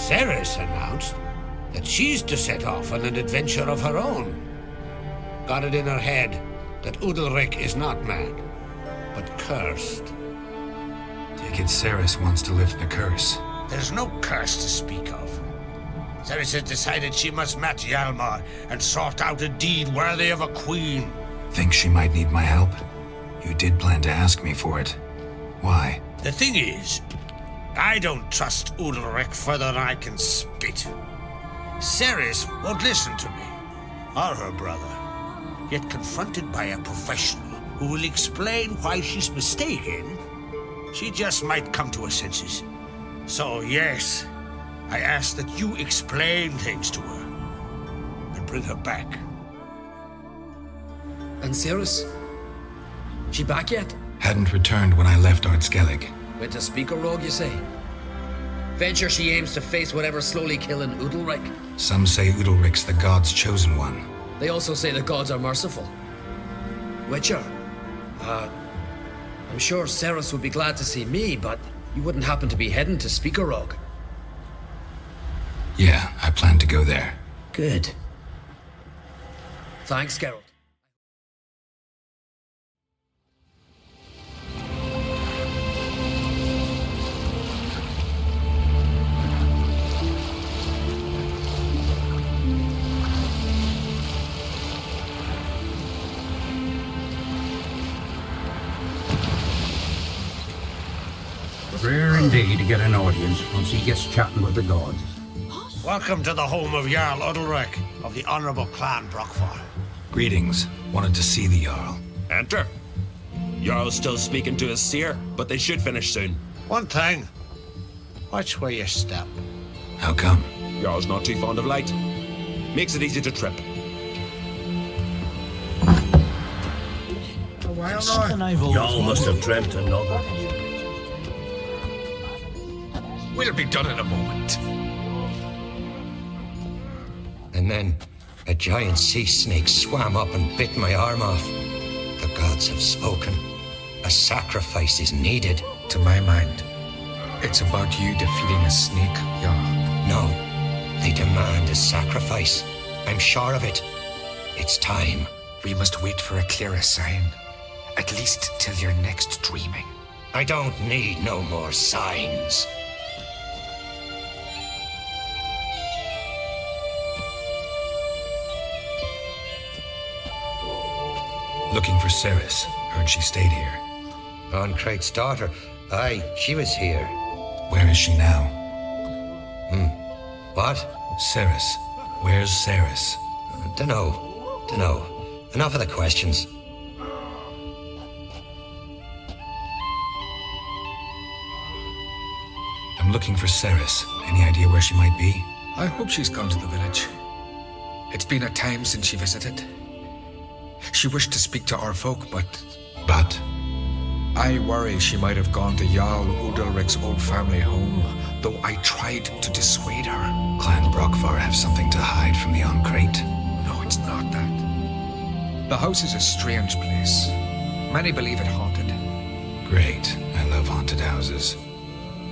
Ceres announced that she's to set off on an adventure of her own. Got it in her head that Udalric is not mad, but cursed. Take it Ceres wants to lift the curse. There's no curse to speak of. Ceres has decided she must match Hjalmar and sort out a deed worthy of a queen. Think she might need my help? You did plan to ask me for it. Why? The thing is, I don't trust Udalric further than I can spit. Ceres won't listen to me, or her brother. Yet confronted by a professional who will explain why she's mistaken, she just might come to her senses. So yes, I ask that you explain things to her and bring her back. And Ceres? She back yet? Hadn't returned when I left Ardskellig. Went to speak a rogue, you say? Venture she aims to face whatever's slowly killing Udalric. Some say Udalric's the god's chosen one. They also say the gods are merciful. Witcher? I'm sure Ceres would be glad to see me, but you wouldn't happen to be heading to speak a rogue. Yeah, I plan to go there. Good. Thanks, Geralt. Rare indeed to get an audience once he gets chatting with the gods. Welcome to the home of Jarl Udalric of the Honorable Clan Brockfar. Greetings. Wanted to see the Jarl. Enter. Jarl's still speaking to his seer, but they should finish soon. One thing, watch where you step. How come? Jarl's not too fond of light. Makes it easy to trip. Y'all must have dreamt another. We'll be done in a moment. And then a giant sea snake swam up and bit my arm off. The gods have spoken. A sacrifice is needed. To my mind, it's about you defeating a snake, Jarl. No, they demand a sacrifice. I'm sure of it. It's time. We must wait for a clearer sign. At least till your next dreaming. I don't need no more signs. Looking for Ceres. Heard she stayed here. Oncrate's daughter. Aye, she was here. Where is she now? What? Ceres. Where's Ceres? Dunno. Enough of the questions. I'm looking for Ceres. Any idea where she might be? I hope she's gone to the village. It's been a time since she visited. She wished to speak to our folk, but I worry she might have gone to Jarl Udalric's old family home, though I tried to dissuade her. Clan Brockfar have something to hide from the Oncrate? No, it's not that. The house is a strange place. Many believe it haunted. Great. I love haunted houses.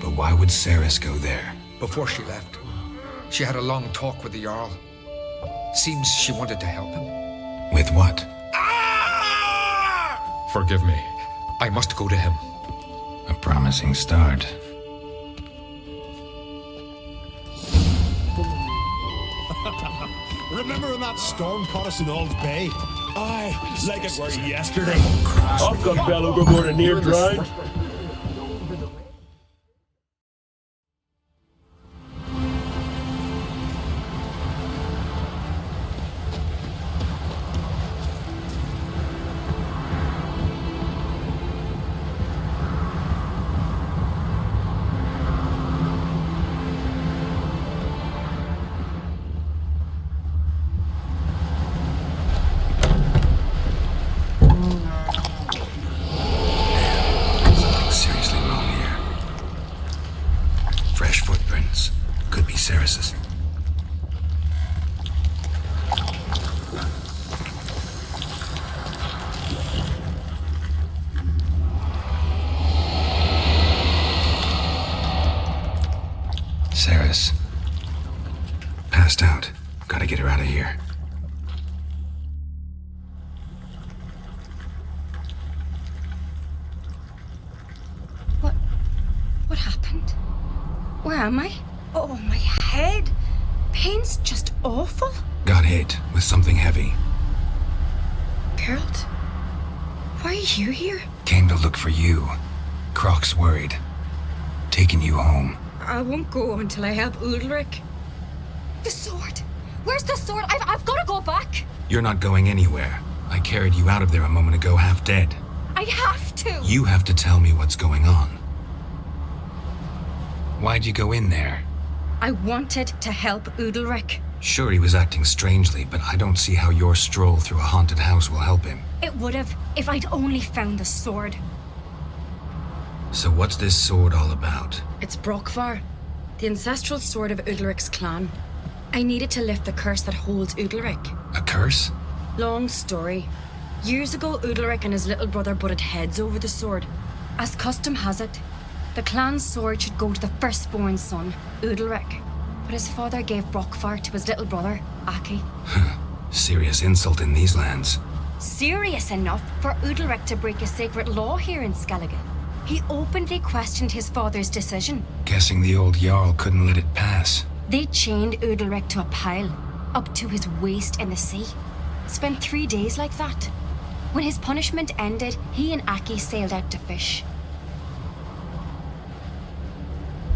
But why would Ceres go there? Before she left, she had a long talk with the Jarl. Seems she wanted to help him. With what? Forgive me. I must go to him. A promising start. Remember when that storm caught us in Old Bay? Aye, like it were yesterday. I've got fell overboard and near drowned. Ceres's. Ceres, passed out. Gotta get her out of here. What happened? Where am I? Oh, my head. Pain's just awful. Got hit with something heavy. Geralt? Why are you here? Came to look for you. Croc's worried. Taking you home. I won't go until I help Udalric. The sword! Where's the sword? I've got to go back! You're not going anywhere. I carried you out of there a moment ago half dead. I have to! You have to tell me what's going on. Why'd you go in there? I wanted to help Udalric. Sure, he was acting strangely, but I don't see how your stroll through a haunted house will help him. It would have if I'd only found the sword. So what's this sword all about? It's Brokvar, the ancestral sword of Udalric's clan. I needed to lift the curse that holds Udalric. A curse? Long story. Years ago, Udalric and his little brother butted heads over the sword. As custom has it, the clan's sword should go to the firstborn son, Udalric. But his father gave Brokvar to his little brother, Aki. Serious insult in these lands. Serious enough for Udalric to break a sacred law here in Skellige. He openly questioned his father's decision. Guessing the old Jarl couldn't let it pass. They chained Udalric to a pile, up to his waist in the sea. Spent 3 days like that. When his punishment ended, he and Aki sailed out to fish.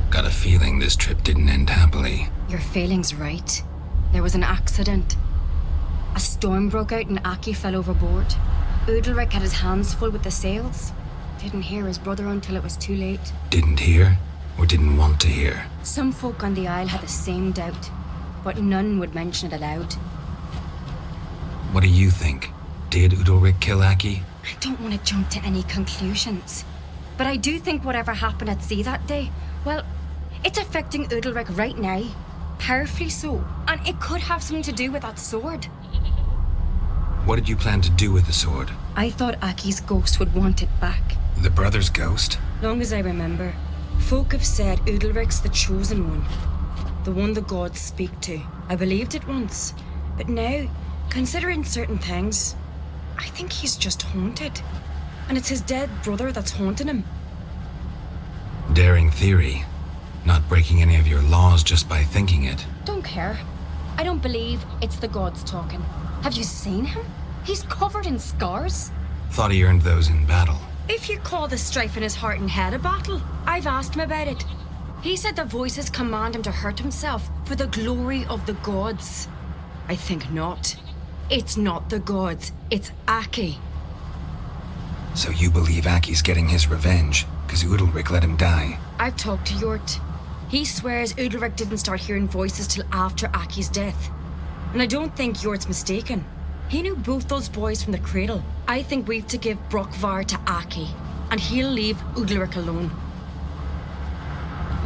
Got a feeling this trip didn't end happily. Your feeling's right. There was an accident. A storm broke out and Aki fell overboard. Udalric had his hands full with the sails. Didn't hear his brother until it was too late. Didn't hear? Or didn't want to hear? Some folk on the Isle had the same doubt, but none would mention it aloud. What do you think? Did Udalric kill Aki? I don't want to jump to any conclusions, but I do think whatever happened at sea that day, well, it's affecting Udalric right now. Powerfully so, and it could have something to do with that sword. What did you plan to do with the sword? I thought Aki's ghost would want it back. The brother's ghost? Long as I remember, folk have said Udalric's the chosen one. The one the gods speak to. I believed it once, but now, considering certain things, I think he's just haunted. And it's his dead brother that's haunting him. Daring theory. Not breaking any of your laws just by thinking it. Don't care. I don't believe it's the gods talking. Have you seen him? He's covered in scars. Thought he earned those in battle. If you call the strife in his heart and head a battle, I've asked him about it. He said the voices command him to hurt himself for the glory of the gods. I think not. It's not the gods, it's Aki. So you believe Aki's getting his revenge, because Udalric let him die? I've talked to Yort. He swears Udalric didn't start hearing voices till after Aki's death. And I don't think Yort's mistaken. He knew both those boys from the cradle. I think we've to give Brokvar to Aki, and he'll leave Udalric alone.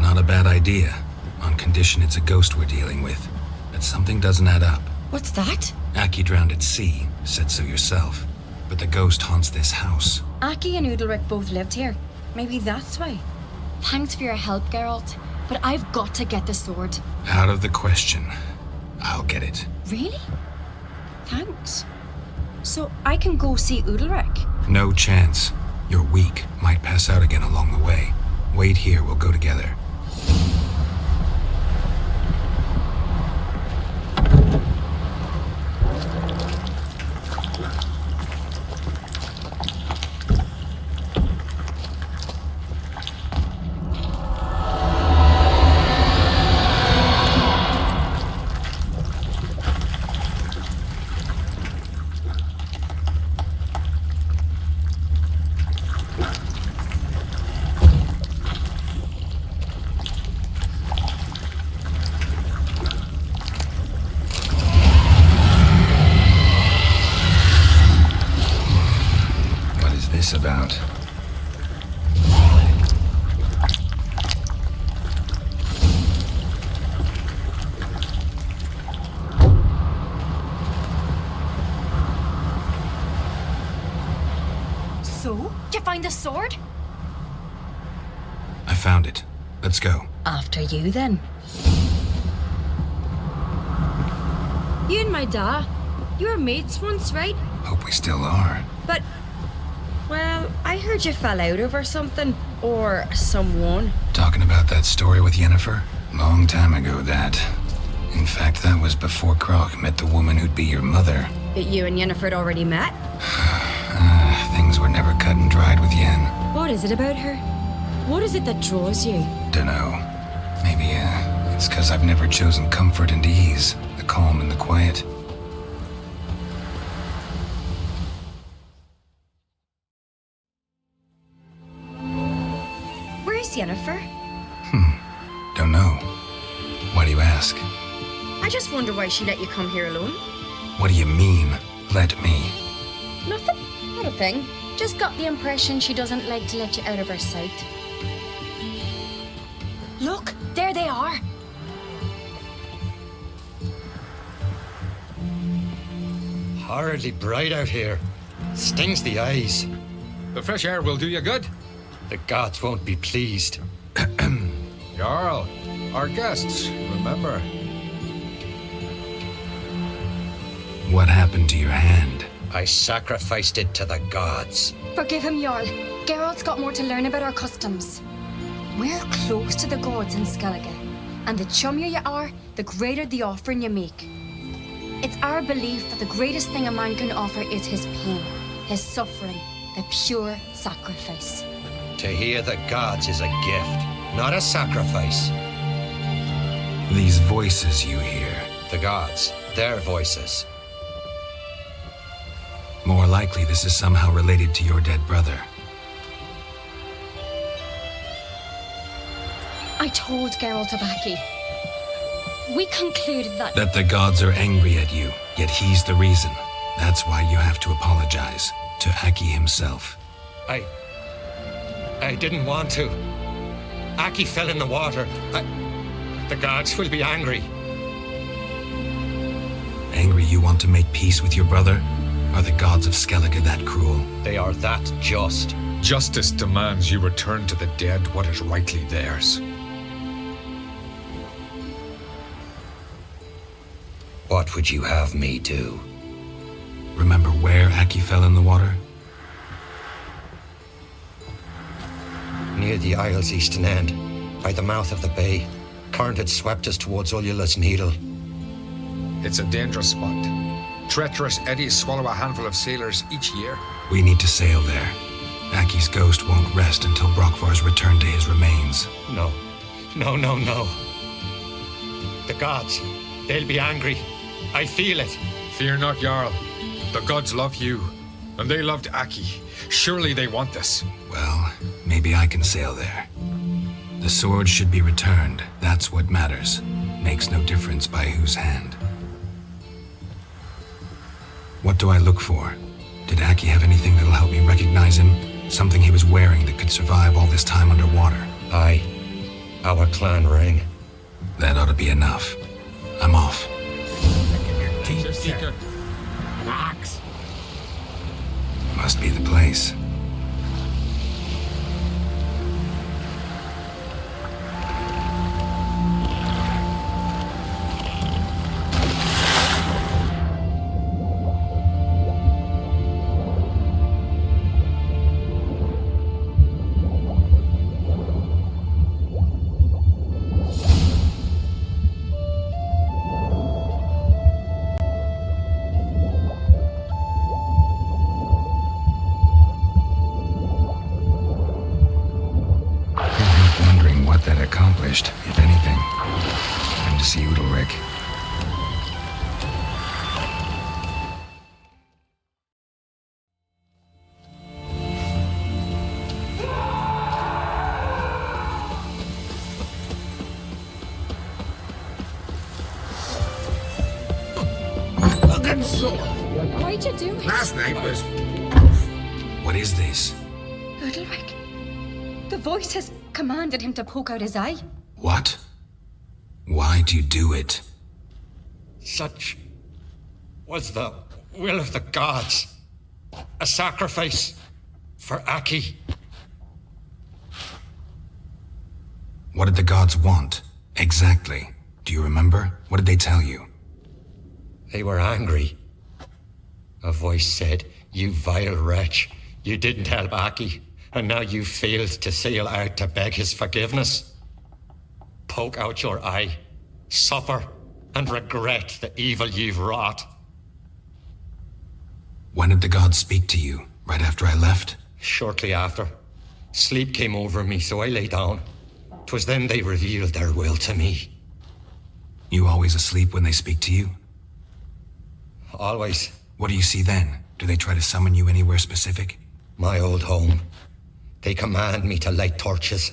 Not a bad idea, on condition it's a ghost we're dealing with. But something doesn't add up. What's that? Aki drowned at sea, said so yourself. But the ghost haunts this house. Aki and Udalric both lived here. Maybe that's why. Thanks for your help, Geralt, but I've got to get the sword. Out of the question. I'll get it. Really? Thanks. So I can go see Udalric? No chance. You're weak. Might pass out again along the way. Wait here, we'll go together. About. So? You find the sword? I found it. Let's go. After you, then. You and my da, you were mates once, right? Hope we still are. But, well, I heard you fell out over something. Or someone. Talking about that story with Yennefer? Long time ago, that. In fact, that was before Cloak met the woman who'd be your mother. But you and Yennefer had already met? Things were never cut and dried with Yen. What is it about her? What is it that draws you? Dunno. Maybe, it's 'cause I've never chosen comfort and ease, the calm and the quiet. Where's Yennefer? Don't know. Why do you ask? I just wonder why she let you come here alone. What do you mean, let me? Nothing. Not a thing. Just got the impression she doesn't like to let you out of her sight. Look, there they are. Horridly bright out here. Stings the eyes. The fresh air will do you good. The gods won't be pleased. Jarl, our guests, remember. What happened to your hand? I sacrificed it to the gods. Forgive him, Jarl. Geralt's got more to learn about our customs. We're close to the gods in Skellige, and the chummier you are, the greater the offering you make. It's our belief that the greatest thing a man can offer is his pain, his suffering, the pure sacrifice. To hear the gods is a gift, not a sacrifice. These voices you hear. The gods, their voices. More likely this is somehow related to your dead brother. I told Geralt of Aki. We concluded that... That the gods are angry at you, yet he's the reason. That's why you have to apologize to Aki himself. I didn't want to. Aki fell in the water. The gods will be angry. Angry you want to make peace with your brother? Are the gods of Skellige that cruel? They are that just. Justice demands you return to the dead what is rightly theirs. What would you have me do? Remember where Aki fell in the water? Near the isle's eastern end, by the mouth of the bay. Current had swept us towards Ullula's Needle. It's a dangerous spot. Treacherous eddies swallow a handful of sailors each year. We need to sail there. Aki's ghost won't rest until Brokvar's returned to his remains. No. The gods, they'll be angry. I feel it. Fear not, Jarl. The gods love you, and they loved Aki. Surely they want this. Well, maybe I can sail there. The sword should be returned. That's what matters. Makes no difference by whose hand. What do I look for? Did Aki have anything that'll help me recognize him? Something he was wearing that could survive all this time underwater? Aye. Our clan ring. That ought to be enough. I'm off. Seeker. An axe. Must be the place. If anything. Time to see Udalric. Why'd you do it? Last night was... What is this? Udalric. The voice has commanded him to poke out his eye. What? Why do you do it? Such was the will of the gods. A sacrifice for Aki. What did the gods want? Exactly. Do you remember? What did they tell you? They were angry. A voice said, "You vile wretch, you didn't help Aki, and now you failed to sail out to beg his forgiveness. Poke out your eye, suffer, and regret the evil you've wrought." When did the gods speak to you? Right after I left? Shortly after. Sleep came over me, so I lay down. 'Twas then they revealed their will to me. You always asleep when they speak to you? Always. What do you see then? Do they try to summon you anywhere specific? My old home. They command me to light torches,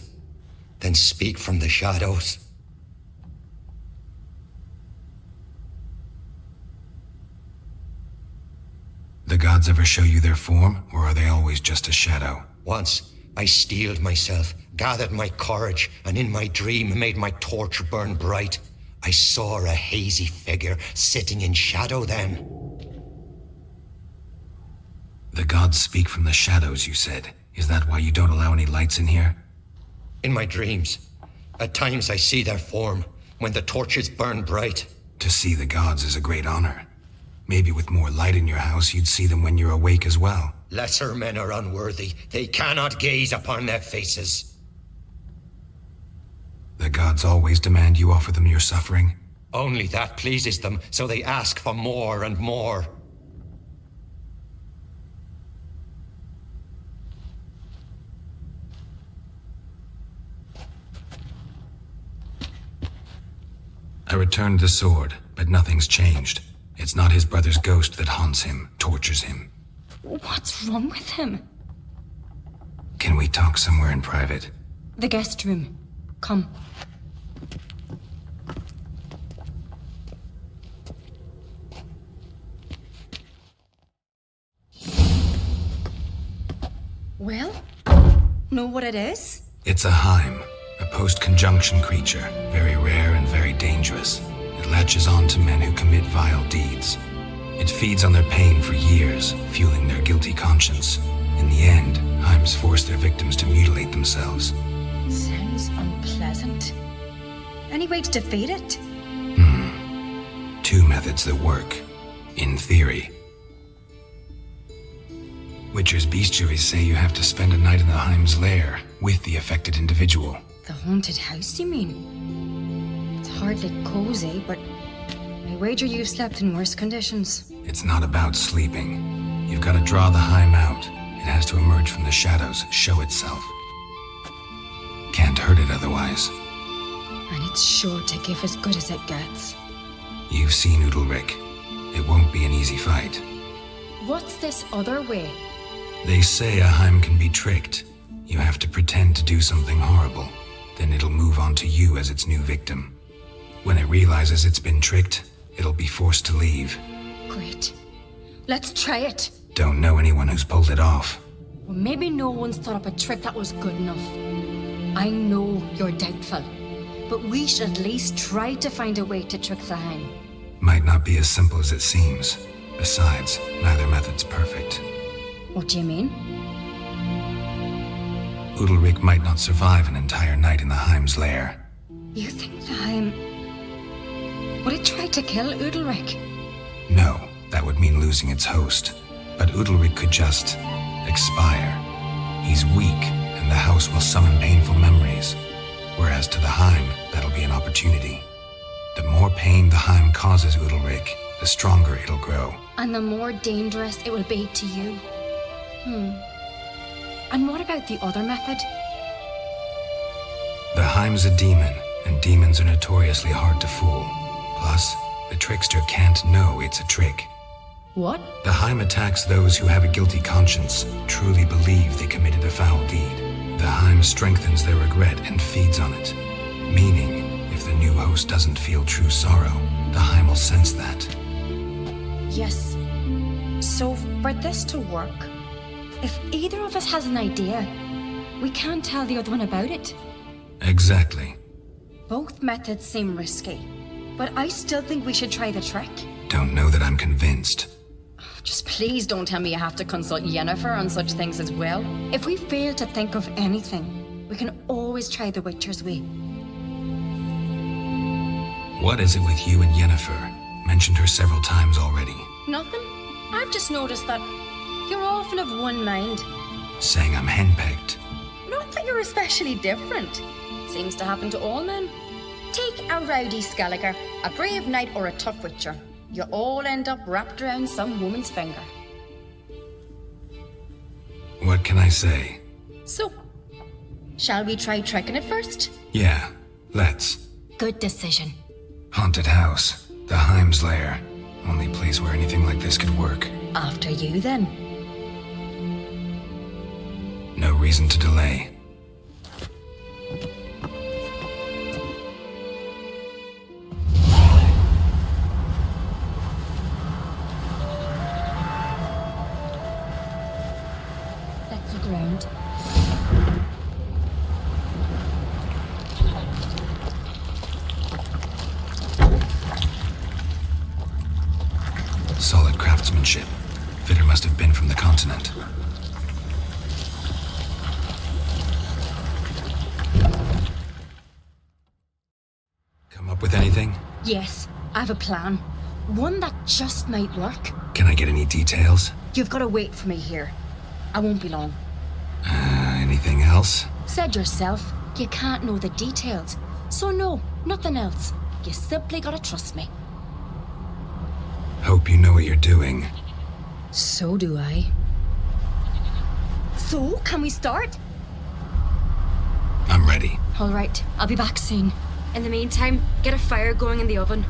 then speak from the shadows. The gods ever show you their form, or are they always just a shadow? Once, I steeled myself, gathered my courage, and in my dream made my torch burn bright. I saw a hazy figure sitting in shadow then. The gods speak from the shadows, you said. Is that why you don't allow any lights in here? In my dreams, at times I see their form, when the torches burn bright. To see the gods is a great honor. Maybe with more light in your house, you'd see them when you're awake as well. Lesser men are unworthy. They cannot gaze upon their faces. The gods always demand you offer them your suffering? Only that pleases them, so they ask for more and more. I returned the sword, but nothing's changed. It's not his brother's ghost that haunts him, tortures him. What's wrong with him? Can we talk somewhere in private? The guest room. Come. Well, know what it is? It's a Haim, a post-conjunction creature, very rare and very dangerous. It latches on to men who commit vile deeds. It feeds on their pain for years, fueling their guilty conscience. In the end, Haims force their victims to mutilate themselves. Sounds unpleasant. Any way to defeat it? Two methods that work. In theory. Witcher's bestiaries say you have to spend a night in the Haim's lair with the affected individual. The haunted house, you mean? It's hardly cozy, but I wager you've slept in worse conditions. It's not about sleeping. You've got to draw the Haim out. It has to emerge from the shadows, show itself. Can't hurt it otherwise. And it's sure to give as good as it gets. You've seen Udalric. It won't be an easy fight. What's this other way? They say a Haim can be tricked. You have to pretend to do something horrible. Then it'll move on to you as its new victim. When it realizes it's been tricked, it'll be forced to leave. Great. Let's try it. Don't know anyone who's pulled it off. Well, maybe no one's thought up a trick that was good enough. I know you're doubtful, but we should at least try to find a way to trick the Haim. Might not be as simple as it seems. Besides, neither method's perfect. What do you mean? Udalric might not survive an entire night in the Haim's lair. You think the Haim... Would it try to kill Udalric? No, that would mean losing its host. But Udalric could just... expire. He's weak, and the house will summon painful memories. Whereas to the Haim, that'll be an opportunity. The more pain the Haim causes Udalric, the stronger it'll grow. And the more dangerous it will be to you. And what about the other method? The Haim's a demon, and demons are notoriously hard to fool. Plus, the trickster can't know it's a trick. What? The Haim attacks those who have a guilty conscience, truly believe they committed a foul deed. The Haim strengthens their regret and feeds on it. Meaning, if the new host doesn't feel true sorrow, the Haim will sense that. Yes. So, for this to work, if either of us has an idea, we can't tell the other one about it. Exactly. Both methods seem risky, but I still think we should try the trick. Don't know that I'm convinced. Just please don't tell me you have to consult Yennefer on such things as well. If we fail to think of anything, we can always try the Witcher's way. What is it with you and Yennefer? Mentioned her several times already. Nothing? I've just noticed that you're often of one mind. Saying I'm henpecked. Not that you're especially different. Seems to happen to all men. Take a rowdy Skelliger, a brave knight, or a tough witcher. You all end up wrapped around some woman's finger. What can I say? So, shall we try trekking it first? Yeah, let's. Good decision. Haunted house. The Heim's lair. Only place where anything like this could work. After you, then. No reason to delay. That's the ground. Solid craftsmanship. Fitter must have been from the continent. Come up with anything? Yes, I have a plan. One that just might work. Can I get any details? You've got to wait for me here. I won't be long. Anything else? Said yourself, you can't know the details. So no, nothing else. You simply gotta trust me. Hope you know what you're doing. So do I. So, can we start? I'm ready. All right, I'll be back soon. In the meantime, get a fire going in the oven.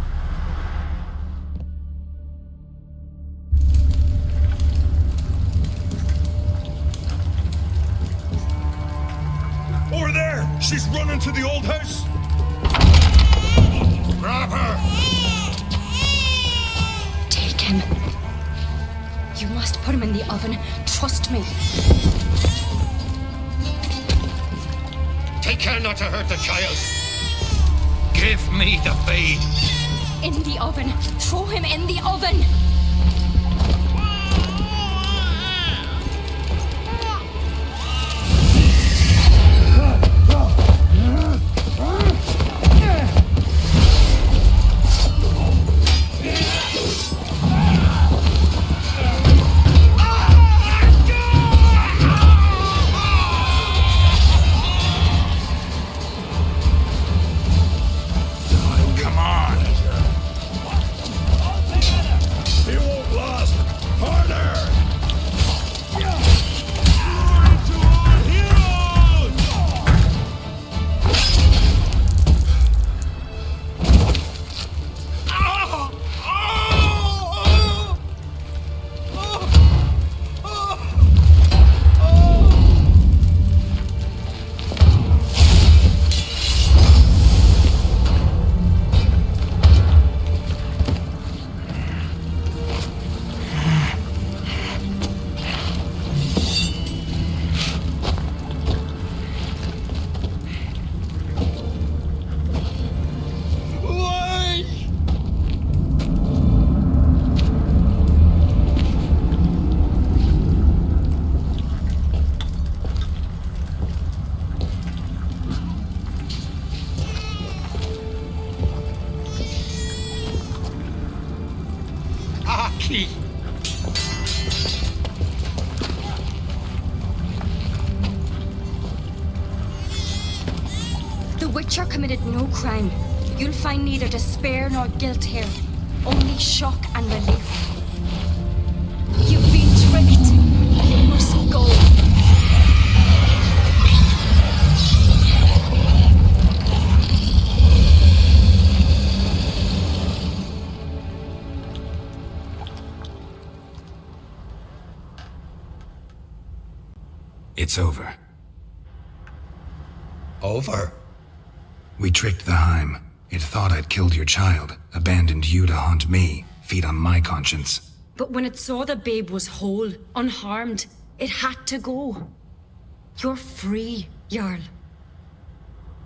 Over there! She's running to the old house! Grab her! Take him. You must put him in the oven. Trust me. Take care not to hurt the child. Give me the babe. In the oven. Throw him in the oven. The Witcher committed no crime. You'll find neither despair nor guilt here. Only shock and relief. You've been tricked. You must go. It's over. Over? We tricked the Heim. It thought I'd killed your child, abandoned you to haunt me, feed on my conscience. But when it saw the babe was whole, unharmed, it had to go. You're free, Jarl.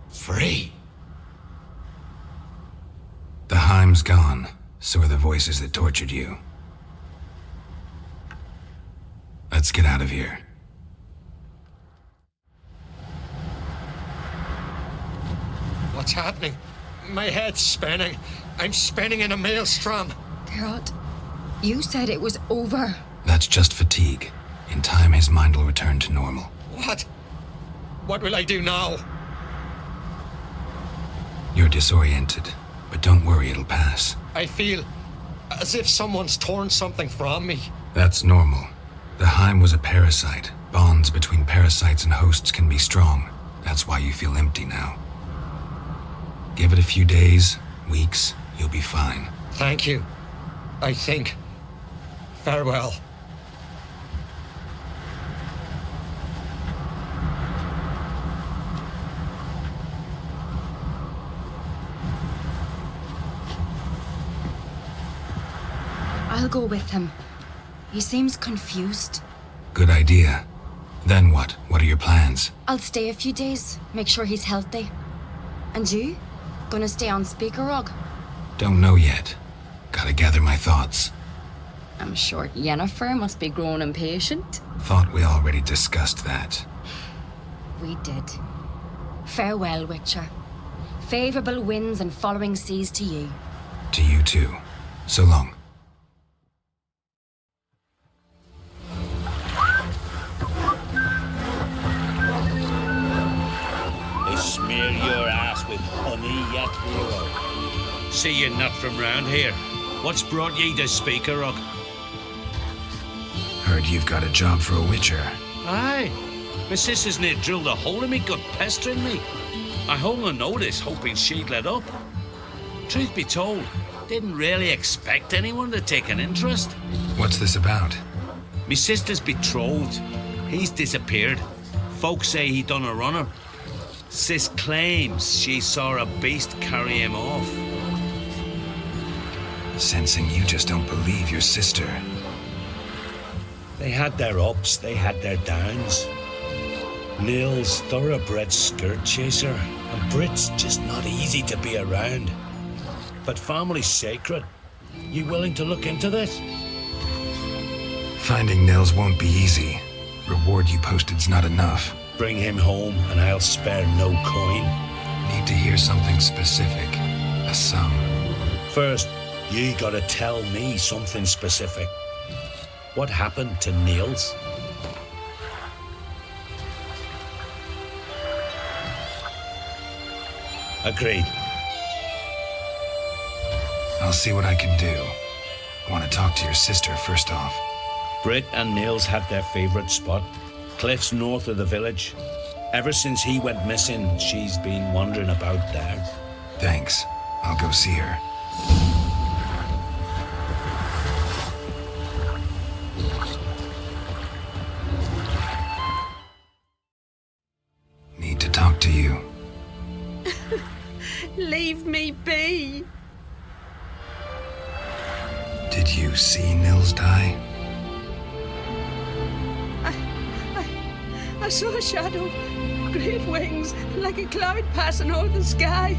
Free? The Heim's gone, so are the voices that tortured you. Let's get out of here. What's happening? My head's spinning. I'm spinning in a maelstrom. Geralt, you said it was over. That's just fatigue. In time, his mind will return to normal. What? What will I do now? You're disoriented, but don't worry, it'll pass. I feel as if someone's torn something from me. That's normal. The Heim was a parasite. Bonds between parasites and hosts can be strong. That's why you feel empty now. Give it a few days, weeks, you'll be fine. Thank you. I think. Farewell. I'll go with him. He seems confused. Good idea. Then what? What are your plans? I'll stay a few days, make sure he's healthy. And you? Gonna stay on Speaker Rog? Don't know yet. Gotta gather my thoughts. I'm sure Yennefer must be growing impatient. Thought we already discussed that. We did. Farewell, Witcher. Favorable winds and following seas to you. To you too. So long. They smear your ass with honey yet, hero. See you're not from round here. What's brought ye to Speaker Rog? Heard you've got a job for a witcher. Aye. My sister's near drilled a hole in me, gut pestering me. I hung on notice, hoping she'd let up. Truth be told, didn't really expect anyone to take an interest. What's this about? Me sister's betrothed. He's disappeared. Folks say he done a runner. Sis claims she saw a beast carry him off. Sensing you just don't believe your sister. They had their ups, they had their downs. Neil's thoroughbred skirt chaser, and Brit's just not easy to be around. But family's sacred. You willing to look into this? Finding Nils won't be easy. Reward you posted's not enough. Bring him home and I'll spare no coin. Need to hear something specific. A sum. First, you gotta tell me something specific. What happened to Niels? Agreed. I'll see what I can do. Want to talk to your sister first off. Britt and Niels had their favorite spot, cliffs north of the village. Ever since he went missing, she's been wandering about there. Thanks. I'll go see her. Need to talk to you. Leave me be. Did you see Nils die? I saw a shadow, great wings, like a cloud passing over the sky.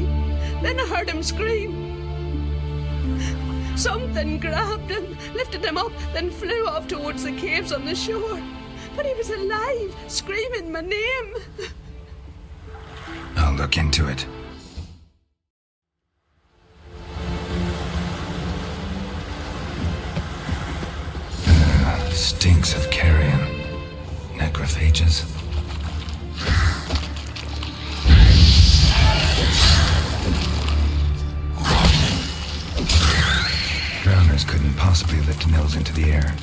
Then I heard him scream. Something grabbed him, lifted him up, then flew off towards the caves on the shore. But he was alive, screaming my name. I'll look into it. Stinks of carrion. Necrophages. Drowners couldn't possibly lift Nils into the air.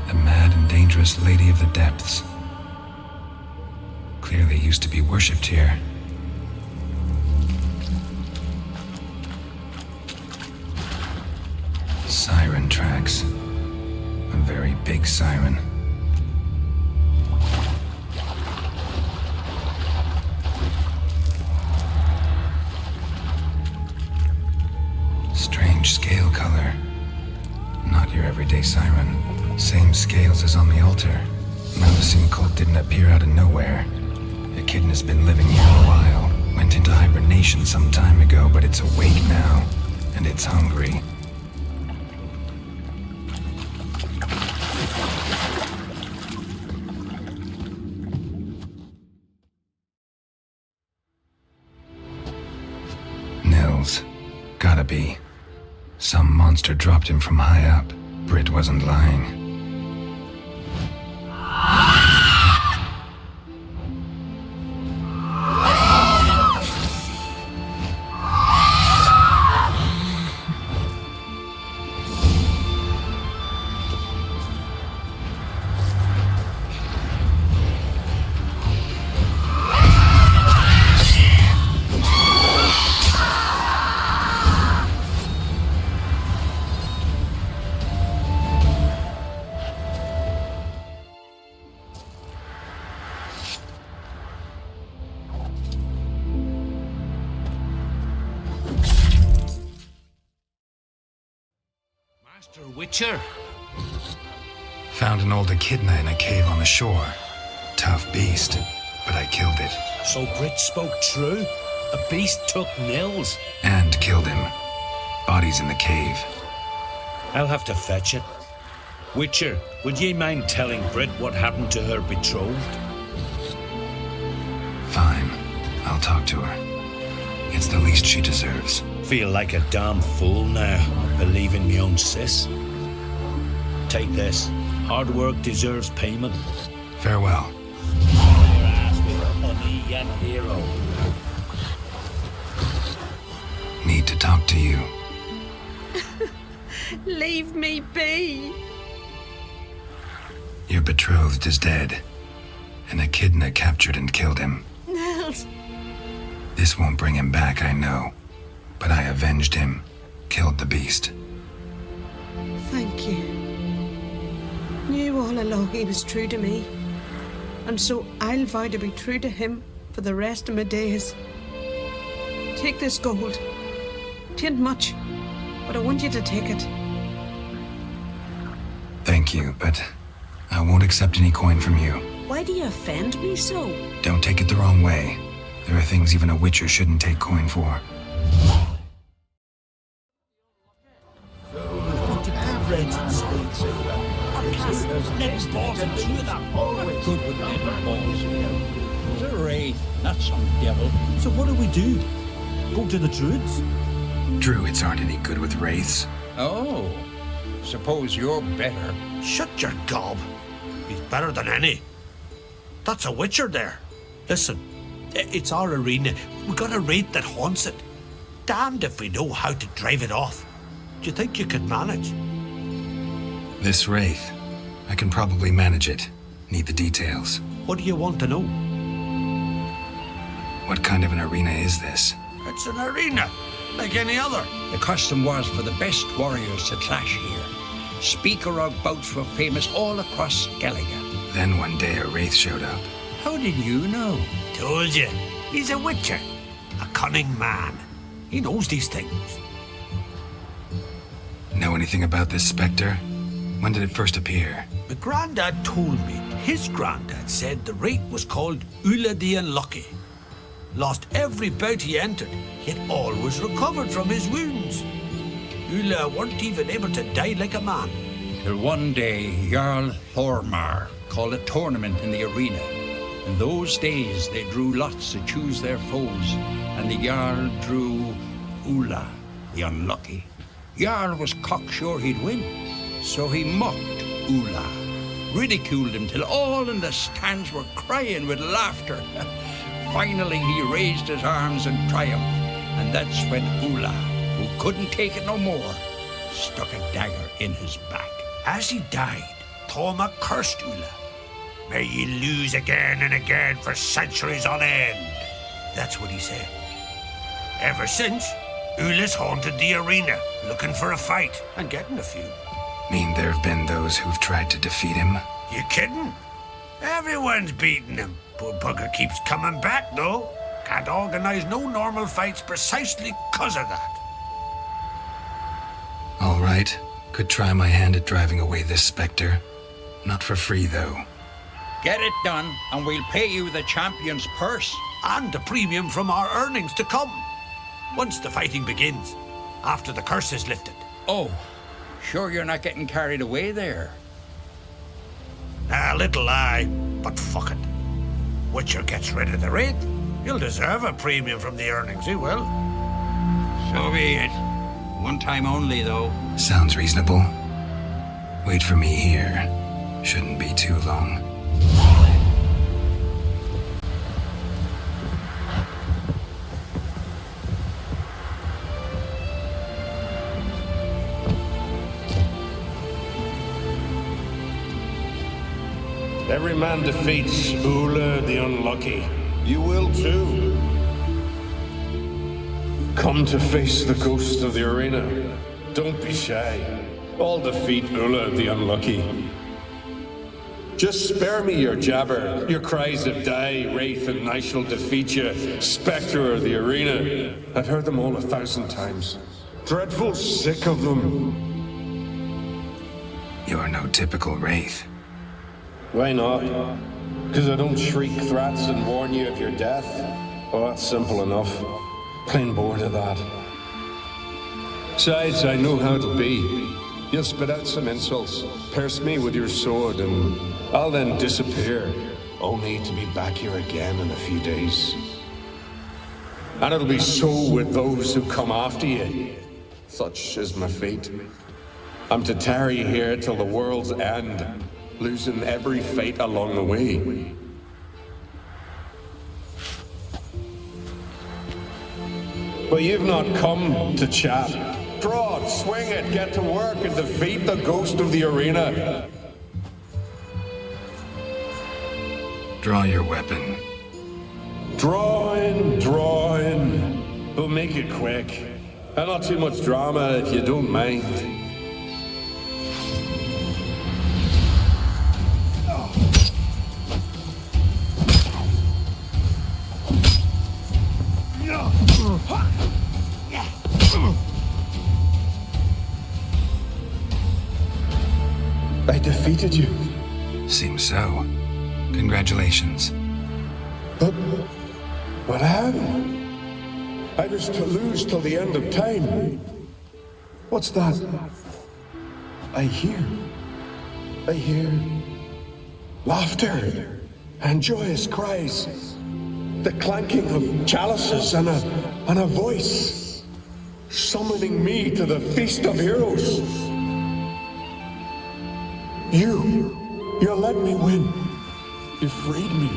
The mad and dangerous Lady of the Depths. Clearly used to be worshipped here. Siren tracks. A very big siren. Strange scale color. Not your everyday siren. Same scales as on the altar. Melusine cult didn't appear out of nowhere. Echidna's been living here a while. Went into hibernation some time ago, but it's awake now, and it's hungry. Nils. Gotta be. Some monster dropped him from high up. Britt wasn't lying. Master Witcher? Found an old echidna in a cave on the shore. Tough beast, but I killed it. So Britt spoke true? A beast took Nils? And killed him. Body's in the cave. I'll have to fetch it. Witcher, would ye mind telling Britt what happened to her betrothed? Fine. I'll talk to her. It's the least she deserves. Feel like a damn fool now, believing me own sis. Take this. Hard work deserves payment. Farewell. Your ass with a honey and hero. Need to talk to you. Leave me be. Your betrothed is dead. An echidna captured and killed him. Nils. This won't bring him back, I know. But I avenged him. Killed the beast. Thank you. Knew all along he was true to me. And so I'll vow to be true to him for the rest of my days. Take this gold. 'Tain't much, but I want you to take it. Thank you, but I won't accept any coin from you. Why do you offend me so? Don't take it the wrong way. There are things even a witcher shouldn't take coin for. Next boss and two of that. Good with them balls. It's a wraith, not some devil. So what do? Go to the druids? Druids aren't any good with wraiths. Oh, suppose you're better. Shut your gob. He's better than any. That's a witcher there. Listen, it's our arena. We got a wraith that haunts it. Damned if we know how to drive it off. Do you think you could manage? This wraith, I can probably manage it. Need the details. What do you want to know? What kind of an arena is this? It's an arena, like any other. The custom was for the best warriors to clash here. Speaker of bouts were famous all across Skellige. Then one day a wraith showed up. How did you know? Told you. He's a witcher. A cunning man. He knows these things. Know anything about this specter? When did it first appear? My granddad told me his granddad said the wraith was called Ulla the Unlucky. Lost every bout he entered, yet always recovered from his wounds. Ulla weren't even able to die like a man. Till one day, Jarl Thormar called a tournament in the arena. In those days, they drew lots to choose their foes, and the Jarl drew Ulla the Unlucky. Jarl was cocksure he'd win, so he mocked Ulla, ridiculed him till all in the stands were crying with laughter. Finally, he raised his arms in triumph, and that's when Ulla, who couldn't take it no more, stuck a dagger in his back. As he died, Thorma cursed Ulla. May ye lose again and again for centuries on end. That's what he said. Ever since, Ulla's haunted the arena, looking for a fight and getting a few. Mean there have been those who've tried to defeat him? You kidding? Everyone's beating him. Poor bugger keeps coming back, though. Can't organize no normal fights precisely 'cause of that. All right. Could try my hand at driving away this specter. Not for free, though. Get it done, and we'll pay you the champion's purse. and a premium from our earnings to come. Once the fighting begins, after the curse is lifted. Oh, sure you're not getting carried away there? A little lie, but fuck it. Witcher gets rid of the wraith. He'll deserve a premium from the earnings, he will. So be it. One time only, though. Sounds reasonable. Wait for me here. Shouldn't be too long. Every man defeats Outta the Unlucky. You will too. Come to face the ghost of the arena. Don't be shy. I'll defeat Outta the Unlucky. Just spare me your jabber, your cries of die, wraith, and I shall defeat you, spectre of the arena. I've heard them all 1,000 times. Dreadful sick of them. You're no typical wraith. Why not? Because I don't shriek threats and warn you of your death? Oh, that's simple enough. Plain bored of that. Besides, I know how it'll be. You'll spit out some insults, pierce me with your sword, and I'll then disappear, only to be back here again in a few days. And it'll be so with those who come after you. Such is my fate. I'm to tarry here till the world's end, losing every fate along the way. But you've not come to chat. Draw it, swing it, get to work and defeat the ghost of the arena. Draw your weapon. Drawing. But make it quick. And not too much drama if you don't mind. I defeated you. Seems so. Congratulations. But how? I was to lose till the end of time. What's that? I hear laughter and joyous cries. The clanking of chalices and a voice summoning me to the feast of heroes. You let me win. You freed me.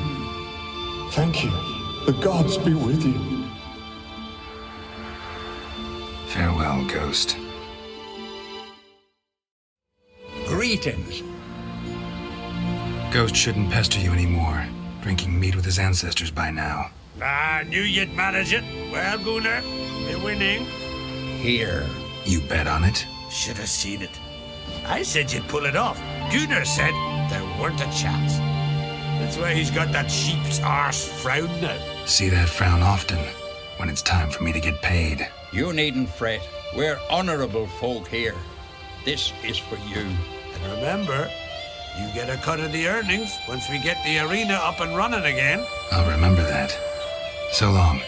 Thank you. The gods be with you. Farewell, Ghost. Greetings. Ghost shouldn't pester you anymore. Drinking meat with his ancestors by now. I knew you'd manage it. Well, Gunnar, we're winning. Here. You bet on it? Should have seen it. I said you'd pull it off. Gunnar said there weren't a chance. That's why he's got that sheep's arse frown now. See that frown often, when it's time for me to get paid. You needn't fret. We're honorable folk here. This is for you. And remember, you get a cut of the earnings once we get the arena up and running again. I'll remember that. So long.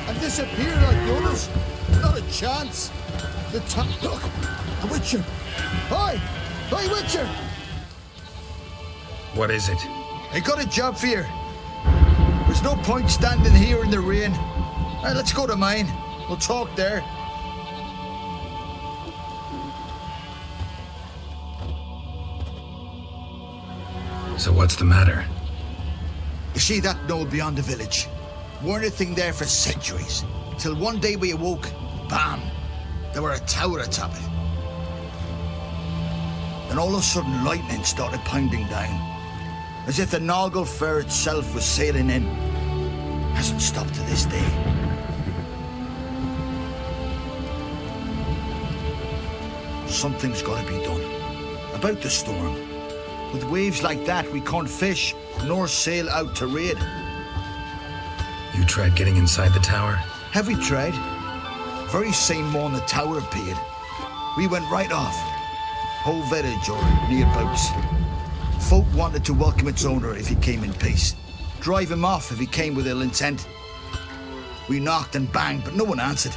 And disappear like the others. Not a chance. Look, a Witcher. Hi, Witcher. What is it? I got a job for you. There's no point standing here in the rain. Let's go to mine. We'll talk there. So what's the matter? You see that knoll beyond the village? Weren't a thing there for centuries. Till one day we awoke, bam, there were a tower atop it. Then all of a sudden lightning started pounding down. As if the Noggle Fair itself was sailing in. Hasn't stopped to this day. Something's gotta be done. About the storm. With waves like that, we can't fish nor sail out to raid. You You tried getting inside the tower? Have we tried? Very same morning the tower appeared. We went right off. Whole village or nearabouts. Folk wanted to welcome its owner if he came in peace. Drive him off if he came with ill intent. We knocked and banged, but no one answered.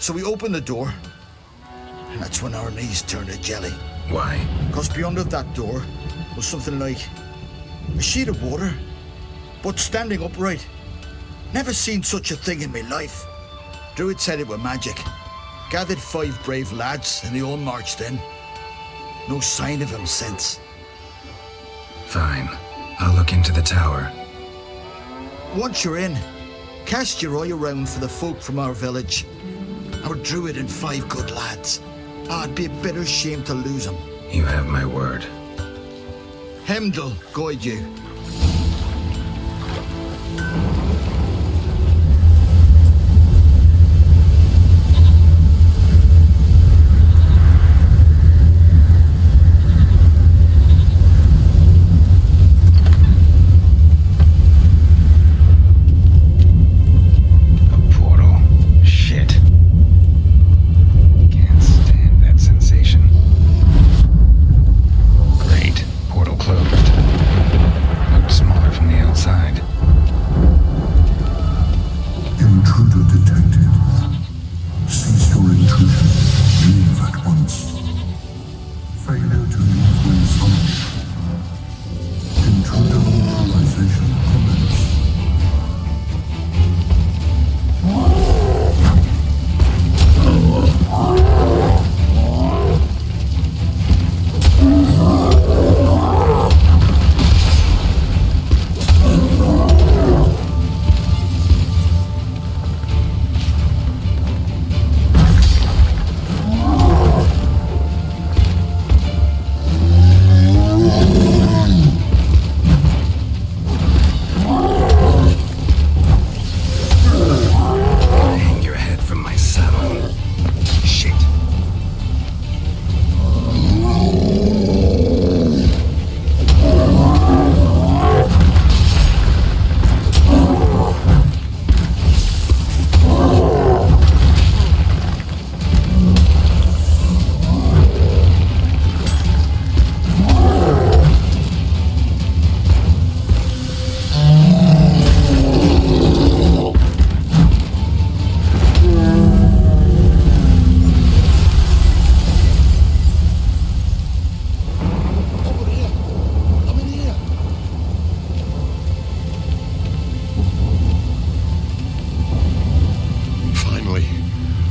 So we opened the door, and that's when our knees turned to jelly. Why? Because beyond of that door was something like a sheet of water, but standing upright. Never seen such a thing in my life. Druid said it were magic. Gathered 5 brave lads, and they all marched in. No sign of him since. Fine. I'll look into the tower. Once you're in, cast your eye around for the folk from our village. Our druid and 5 good lads. I'd be a bitter shame to lose them. You have my word. Hemdall guide you.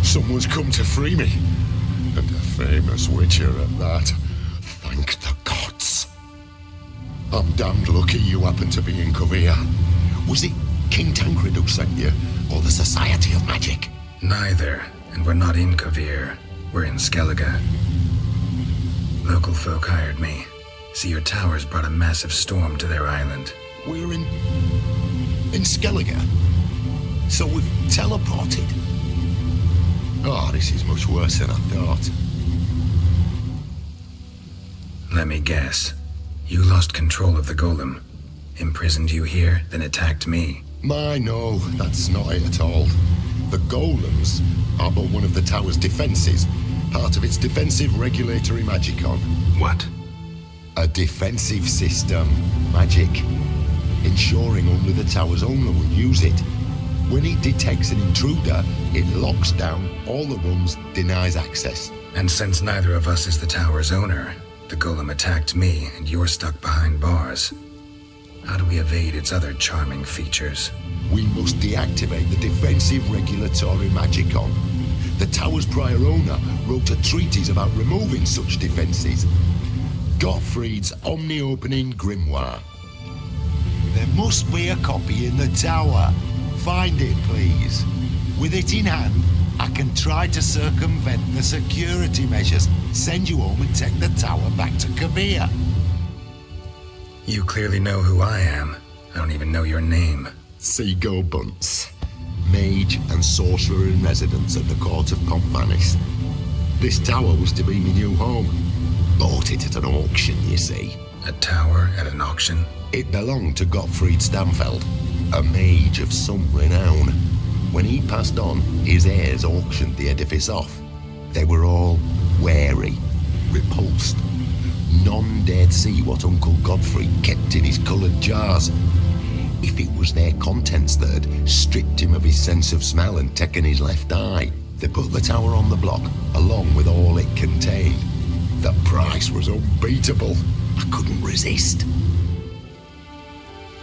Someone's come to free me. And a famous witcher at that. Thank the gods. I'm damned lucky you happen to be in Kovir. Was it King Tancred who sent you, or the Society of Magic? Neither, and we're not in Kovir. We're in Skellige. Local folk hired me. See, your towers brought a massive storm to their island. We're in Skellige? So we've teleported? Oh, this is much worse than I thought. Let me guess. You lost control of the golem. Imprisoned you here, then attacked me. No, that's not it at all. The golems are but one of the tower's defenses, part of its defensive regulatory magicon. What? A defensive system. Magic. Ensuring only the tower's owner will use it. When it detects an intruder, it locks down all the rooms, denies access. And since neither of us is the tower's owner, the golem attacked me and you're stuck behind bars. How do we evade its other charming features? We must deactivate the defensive regulatory magicon. The tower's prior owner wrote a treatise about removing such defenses. Gottfried's omni-opening grimoire. There must be a copy in the tower. Find it, please. With it in hand, I can try to circumvent the security measures, send you home and take the tower back to Kovir. You clearly know who I am. I don't even know your name. Seago Bunce, mage and sorcerer in residence at the court of Pompanis. This tower was to be my new home. Bought it at an auction, you see. A tower at an auction? It belonged to Gottfried Stamfeld. a mage of some renown. When he passed on, his heirs auctioned the edifice off. They were all wary, repulsed. None dared see what Uncle Godfrey kept in his coloured jars. If it was their contents that had stripped him of his sense of smell and taken his left eye, they put the tower on the block, along with all it contained. The price was unbeatable. I couldn't resist.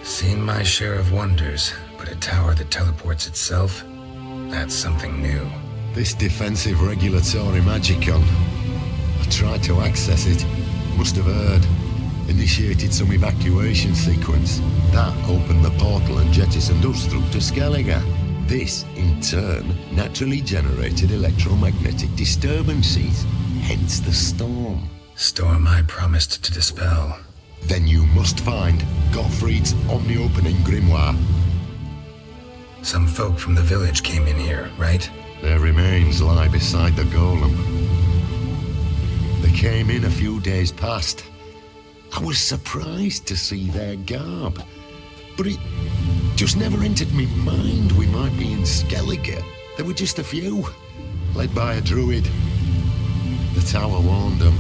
Seen my share of wonders, but a tower that teleports itself? That's something new. This defensive regulatory magicon. I tried to access it. Must have heard. Initiated some evacuation sequence. That opened the portal and jettisoned us through to Skellige. This, in turn, naturally generated electromagnetic disturbances. Hence the storm. Storm I promised to dispel. Then you must find Gottfried's omni-opening grimoire. Some folk from the village came in here, right? Their remains lie beside the golem. They came in a few days past. I was surprised to see their garb, but it just never entered me mind we might be in Skellige. There were just a few, led by a druid. The tower warned them.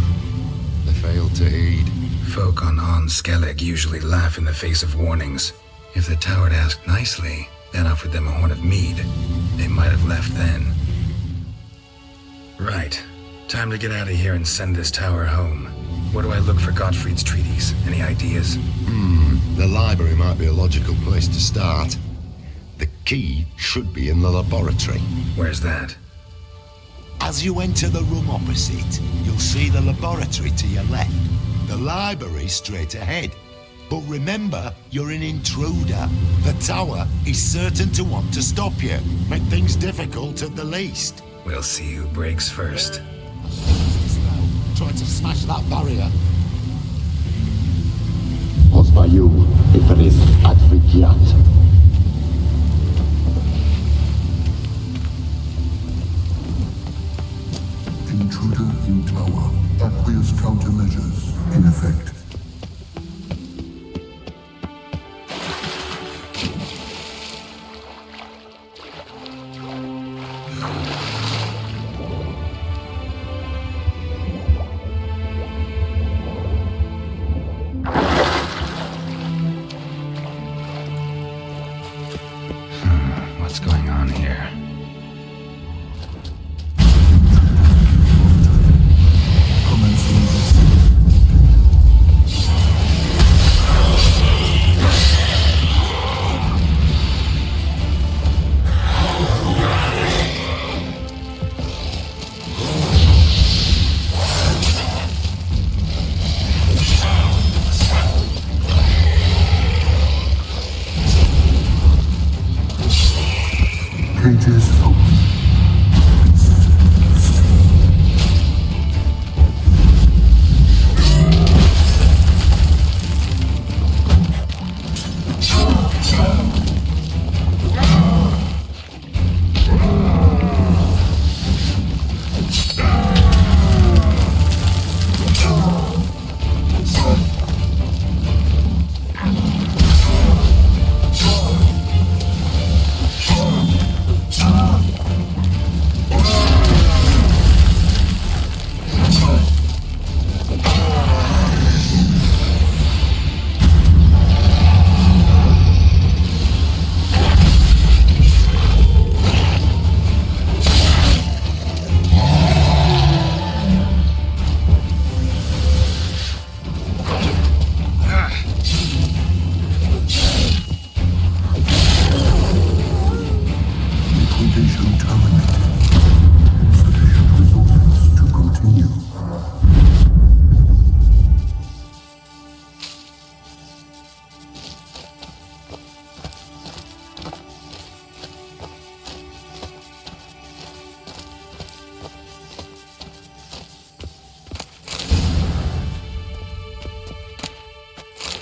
They failed to heed. Folk on Skellig usually laugh in the face of warnings. If the tower had asked nicely, then offered them a horn of mead, they might have left then. Right. Time to get out of here and send this tower home. Where do I look for Gottfried's treaties? Any ideas? The library might be a logical place to start. The key should be in the laboratory. Where's that? As you enter the room opposite, you'll see the laboratory to your left. The library straight ahead. But remember, you're an intruder. The tower is certain to want to stop you. Make things difficult at the least. We'll see who breaks first. Try to smash that barrier. Was by you, if it is adviciat. Intruder in tower. Aqueous countermeasures in effect. What's going on here? Cages open.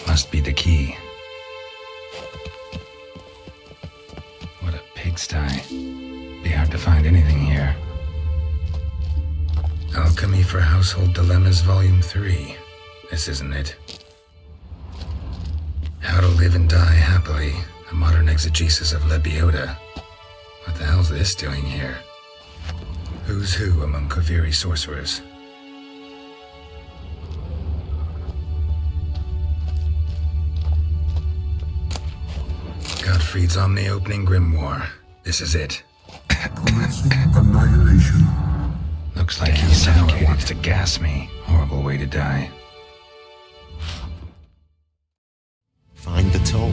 Must be the key. What a pigsty. Be hard to find anything here. Alchemy for Household Dilemmas, Volume 3. This isn't it. How to Live and Die Happily, A modern exegesis of Lebiota. What the hell's this doing here? Who's who among Kaviri sorcerers? Gottfried's Omni-opening grimoire. This is it. Commencing annihilation. Looks like he suffocated to gas me. Horrible way to die. Find the toll.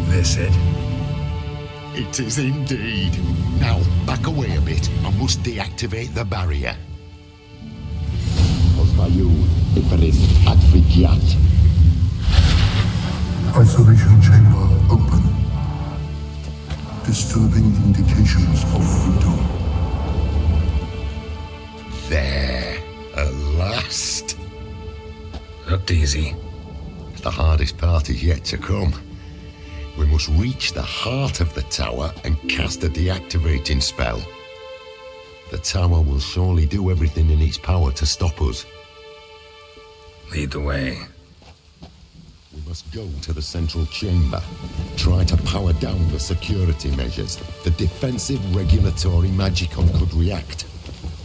This it? It is indeed. Now, back away a bit. I must deactivate the barrier. Osvayu, Iferis, Advigiat. Isolation chamber open. Disturbing indications of freedom. There. At last. Looked easy. The hardest part is yet to come. We must reach the heart of the tower and cast a deactivating spell. The tower will surely do everything in its power to stop us. Lead the way. We must go to the central chamber. Try to power down the security measures. The defensive regulatory magicon could react.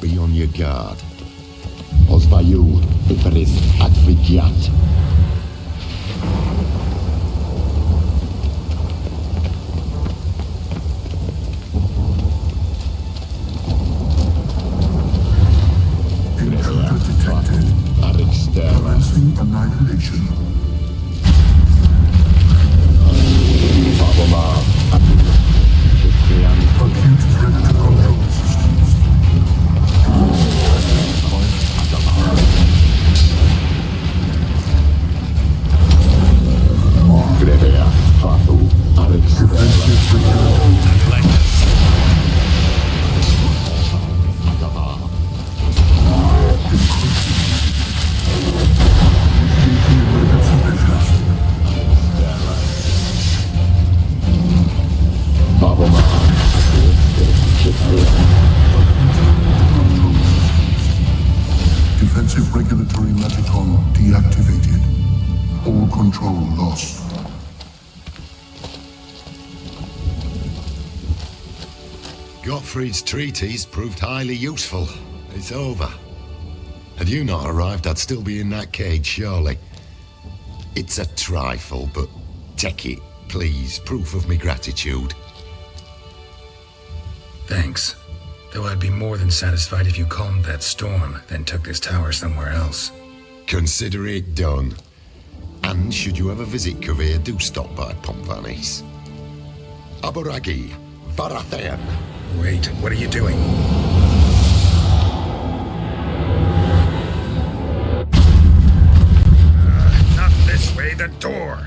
Be on your guard. Osvayu, Iferis, Advigiat. Intruder detected. Commencing annihilation. Acute threat to control systems. Defensive regulatory magicon deactivated. All control lost. Gottfried's treatise proved highly useful. It's over. Had you not arrived, I'd still be in that cage, surely. It's a trifle, but take it, please. Proof of me gratitude. Thanks. Though I'd be more than satisfied if you calmed that storm, then took this tower somewhere else. Consider it done. And should you ever visit Kavir, do stop by Pompvanis. Aboragi, Varathan. Wait, what are you doing? Not this way, the door.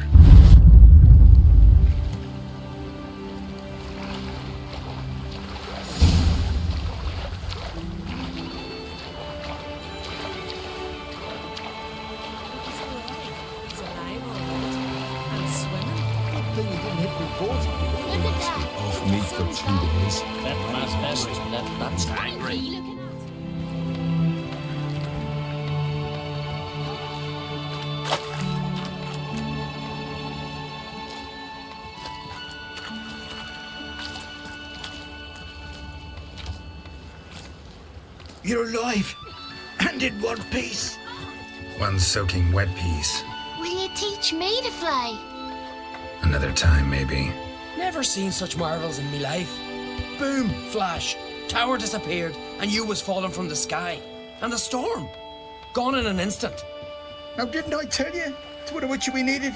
Off meat for 2 days. That's angry. You're alive, and in one piece. One soaking wet piece. Will you teach me to fly? Another time, maybe. Never seen such marvels in me life. Boom, flash, tower disappeared, and you was falling from the sky. And the storm, gone in an instant. Now, didn't I tell you? It's what which we needed.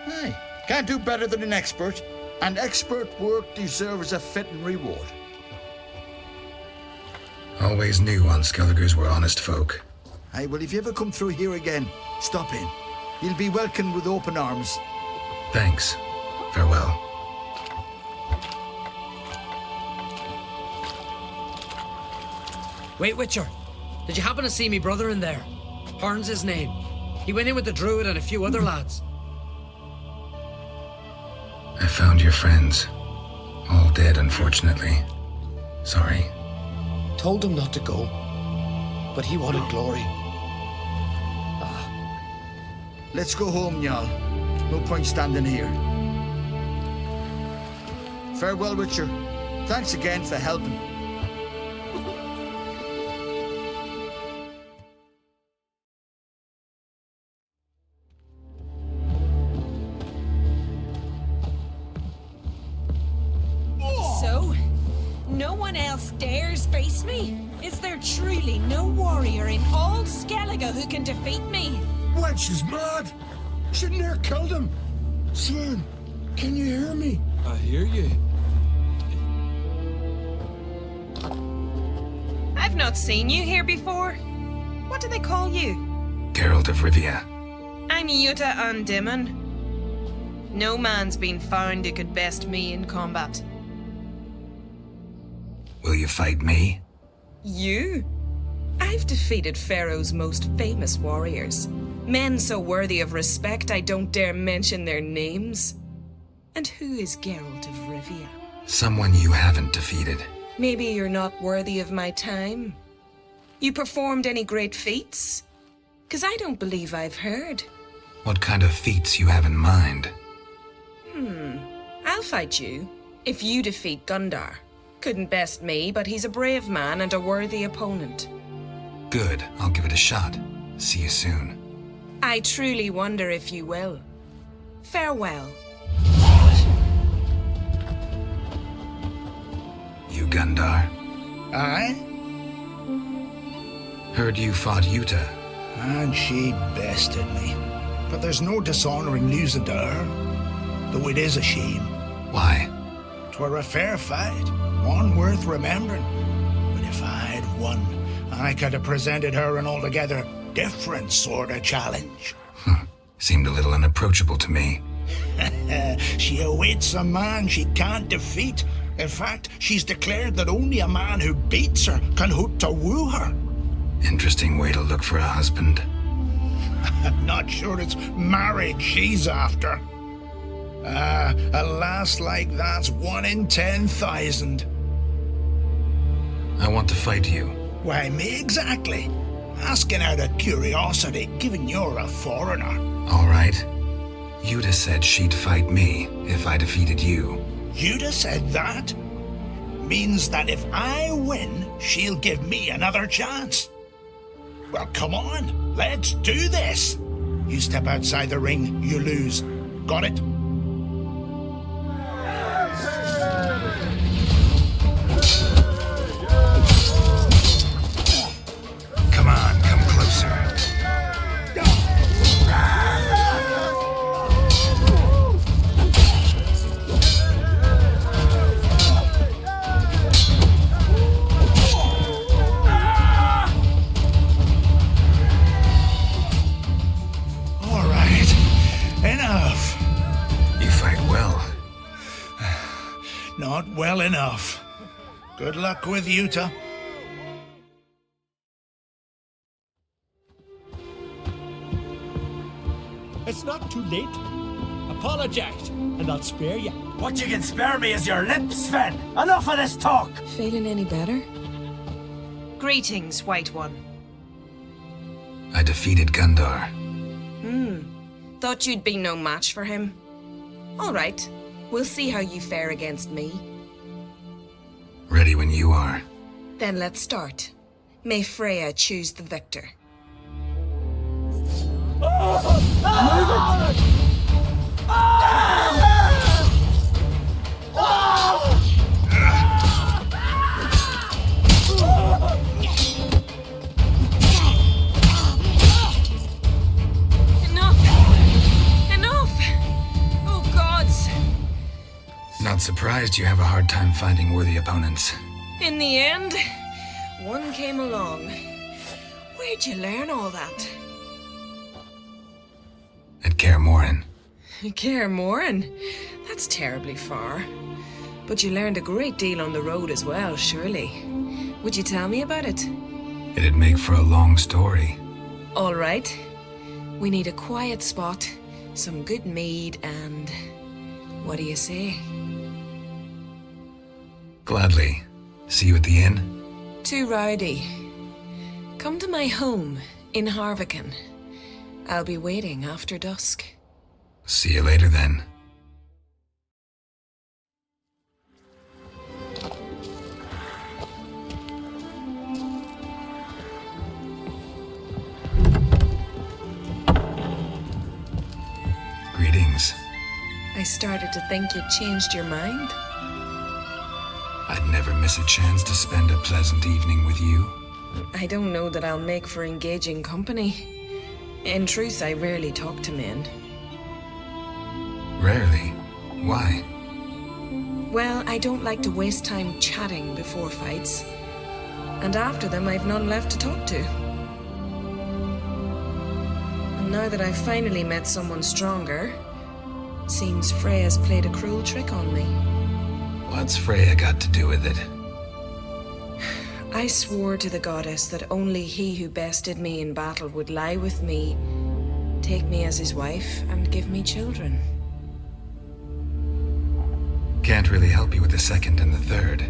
Hey, can't do better than an expert. And expert work deserves a fitting reward. Always knew on Skelligers were honest folk. Hey, well, if you ever come through here again, stop in. You'll be welcomed with open arms. Thanks. Farewell. Wait, Witcher. Did you happen to see me brother in there? Horn's his name. He went in with the druid and a few other lads. I found your friends. All dead, unfortunately. Sorry. Told him not to go, but he wanted glory. Let's go home, Jarl. No point standing here. Farewell, Witcher. Thanks again for helping. So, no one else dares face me? Is there truly no warrior in all Skellige who can defeat me? Wench is mad! Shouldn't have killed him! Sven, can you hear me? I hear you. I've not seen you here before. What do they call you? Geralt of Rivia. I'm Outta Undimmen. No man's been found who could best me in combat. Will you fight me? You? I've defeated Pharaoh's most famous warriors. Men so worthy of respect I don't dare mention their names. And who is Geralt of Rivia? Someone you haven't defeated. Maybe you're not worthy of my time. You performed any great feats? 'Cause I don't believe I've heard. What kind of feats you have in mind? I'll fight you, if you defeat Gundar. Couldn't best me, but he's a brave man and a worthy opponent. Good, I'll give it a shot. See you soon. I truly wonder if you will. Farewell. You Gundar? Aye? Heard you fought Outta. And she bested me. But there's no dishonouring losing to her. Though it is a shame. Why? 'Twere a fair fight, one worth remembering. But if I'd won, I could have presented her an altogether different sort of challenge. Seemed a little unapproachable to me. She awaits a man she can't defeat. In fact, she's declared that only a man who beats her can hope to woo her. Interesting way to look for a husband. I'm not sure it's marriage she's after. A lass like that's 1 in 10,000. I want to fight you. Why, me exactly. Asking out of curiosity, given you're a foreigner. All right. Outta said she'd fight me if I defeated you. Outta said that? Means that if I win, she'll give me another chance. Well, come on, let's do this. You step outside the ring, you lose. Got it? Come on, come closer. All right, enough. You fight well. Not well enough. Good luck with Outta. It's not too late. Apologize, and I'll spare you. What you can spare me is your lips, Sven. Enough of this talk. Feeling any better? Greetings, White One. I defeated Gundar. Thought you'd be no match for him. All right, we'll see how you fare against me. Ready when you are. Then let's start. May Freya choose the victor. Enough! Oh, gods! Not surprised you have a hard time finding worthy opponents. In the end, one came along. Where'd you learn all that? At Kaer Morhen. Kaer Morhen? That's terribly far. But you learned a great deal on the road as well, surely. Would you tell me about it? It'd make for a long story. All right. We need a quiet spot, some good mead, and... what do you say? Gladly. See you at the inn? Too rowdy. Come to my home in Harviken. I'll be waiting after dusk. See you later then. Greetings. I started to think you'd changed your mind. I'd never miss a chance to spend a pleasant evening with you. I don't know that I'll make for engaging company. In truth, I rarely talk to men. Rarely? Why? Well, I don't like to waste time chatting before fights. And after them, I've none left to talk to. And now that I've finally met someone stronger, seems Freya's played a cruel trick on me. What's Freya got to do with it? I swore to the goddess that only he who bested me in battle would lie with me, take me as his wife, and give me children. Can't really help you with the second and the third.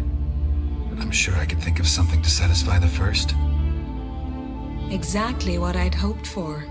But I'm sure I could think of something to satisfy the first. Exactly what I'd hoped for.